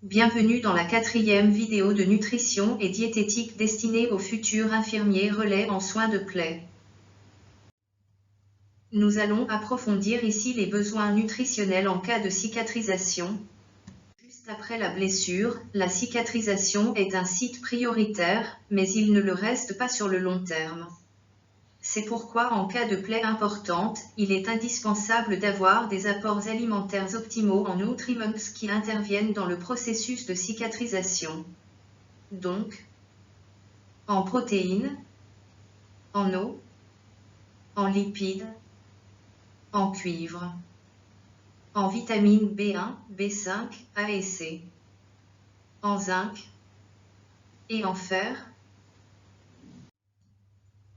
Bienvenue dans la 4e vidéo de nutrition et diététique destinée aux futurs infirmiers relais en soins de plaie. Nous allons approfondir ici les besoins nutritionnels en cas de cicatrisation. Juste après la blessure, la cicatrisation est un site prioritaire, mais il ne le reste pas sur le long terme. C'est pourquoi en cas de plaie importante, il est indispensable d'avoir des apports alimentaires optimaux en nutriments qui interviennent dans le processus de cicatrisation. Donc, en protéines, en eau, en lipides, en cuivre, en vitamines B1, B5, A et C, en zinc et en fer.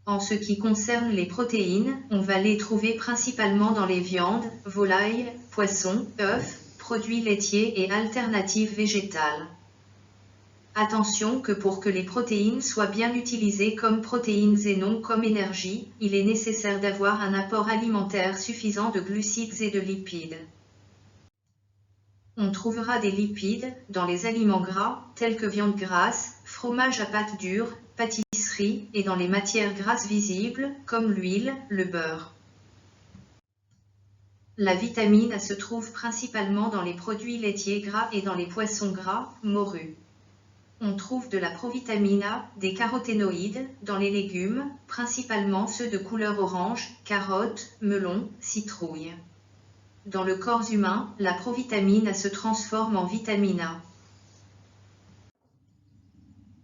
En ce qui concerne les protéines, on va les trouver principalement dans les viandes, volailles, poissons, œufs, produits laitiers et alternatives végétales. Attention que pour que les protéines soient bien utilisées comme protéines et non comme énergie, il est nécessaire d'avoir un apport alimentaire suffisant de glucides et de lipides. On trouvera des lipides dans les aliments gras, tels que viande grasse, fromage à pâte dure, pâtisserie, et dans les matières grasses visibles, comme l'huile, le beurre. La vitamine A se trouve principalement dans les produits laitiers gras et dans les poissons gras, morue. On trouve de la provitamine A, des caroténoïdes, dans les légumes, principalement ceux de couleur orange, carottes, melons, citrouilles. Dans le corps humain, la provitamine A se transforme en vitamine A.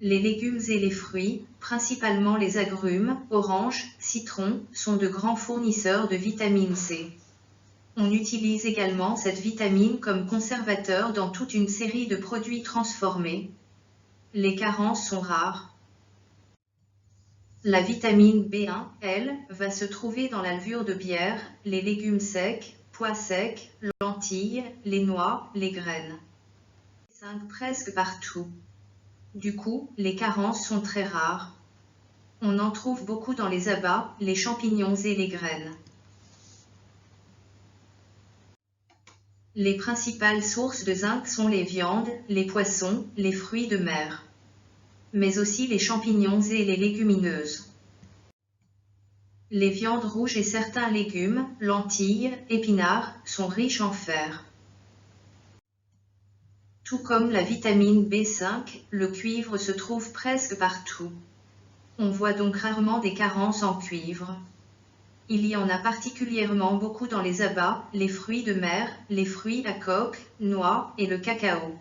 Les légumes et les fruits, principalement les agrumes, oranges, citrons, sont de grands fournisseurs de vitamine C. On utilise également cette vitamine comme conservateur dans toute une série de produits transformés. Les carences sont rares. La vitamine B1, elle, va se trouver dans la levure de bière, les légumes secs, pois secs, lentilles, les noix, les graines. B5 presque partout. Du coup, les carences sont très rares. On en trouve beaucoup dans les abats, les champignons et les graines. Les principales sources de zinc sont les viandes, les poissons, les fruits de mer, mais aussi les champignons et les légumineuses. Les viandes rouges et certains légumes, lentilles, épinards, sont riches en fer. Tout comme la vitamine B5, le cuivre se trouve presque partout. On voit donc rarement des carences en cuivre. Il y en a particulièrement beaucoup dans les abats, les fruits de mer, les fruits à coque, noix et le cacao.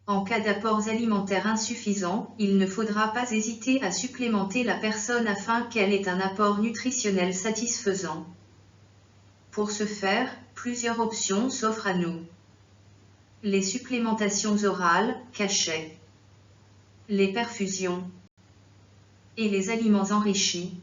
En cas d'apports alimentaires insuffisants, il ne faudra pas hésiter à supplémenter la personne afin qu'elle ait un apport nutritionnel satisfaisant. Pour ce faire, plusieurs options s'offrent à nous. Les supplémentations orales, cachets, les perfusions et les aliments enrichis.